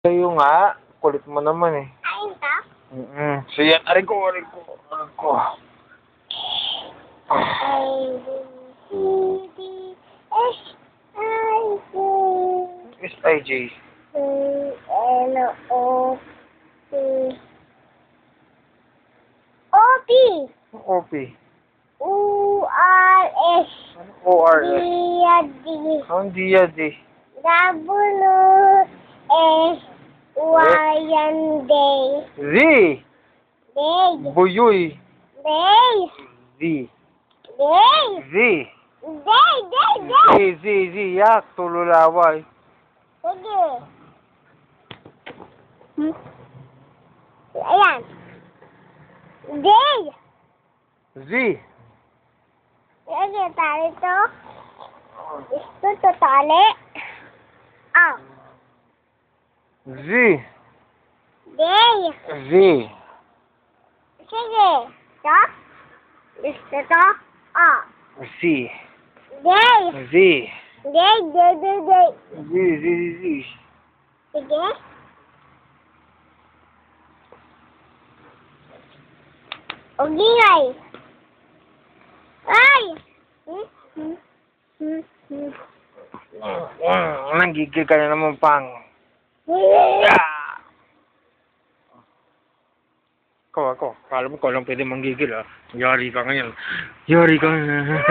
Sa'yo nga, kulit mo naman eh. Ayun ka? So yan, aray ko. A, B, C, D, S, I, J. S-I-J. L, O, P. O, P. O-P. U, R, S. O-R-S. D, Ang diyad eh. W, S, Y, and D. Z. Day. Buyoy. Day. Z. Day. Z. Day. Day. Z. Yak. Tululaway. Sige. Ayan. Day. Z. Sige, tali to. Ito tali. Ah. Z. Day. Z. Sige. To. Gusto to. Ah. C. Day. Z. Day. Z. Sige. Ogingay. Ay! Nanggigil ka na naman, pang. Ako. Kala mo ko lang pwede manggigil, ah. Yari ka ngayon. Yari ka na.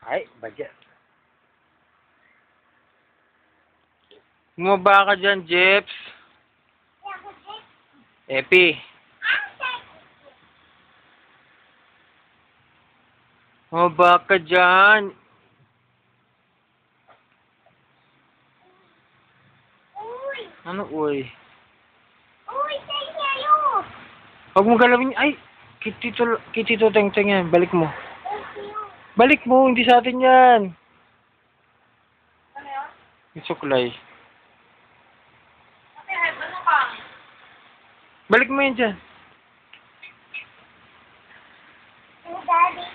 Ay, budget. Bumaba ka dyan, Jeps. Epi. Bumaba ka dyan. Ano, uy? Uy, sa'yo! Huwag mo galawin. Ay, kitito teng-teng yan. Balik mo. Balik mo, hindi sa atin yan. Ano yun? Yung suklay. Okay, ano ka? Balik mo yan dyan. Daddy.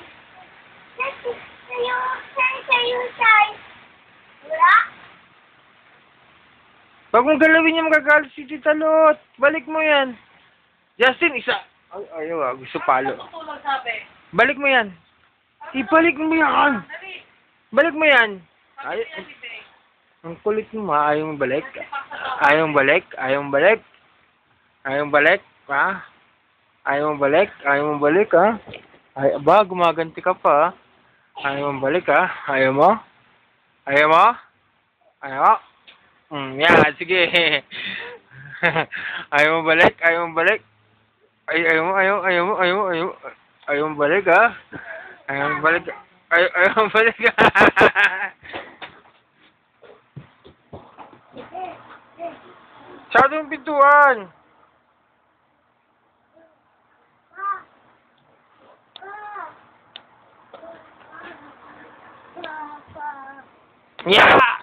Sa'yo. Wala? Huwag mong galawin yung magagalit si Tita Lot. Balik mo yan. Justin, isa. Ay, ayaw ah. Gusto palo. Tutulog sabi. Balik mo yan. Ibalik mo yan. Balik mo yan. Ay, ang kulit mo ha. Ayaw mo balik. Ayaw mo balik. Ha? Ayaw mo balik ha. Ay, ba, gumaganti ka pa ha. Ayaw mo balik ha. Ayaw mo? Yan, sige. Ayaw mo balik. Ayaw mo balik ha. Ayaw mo balik ha. Sarado yung pintuan. Yeah!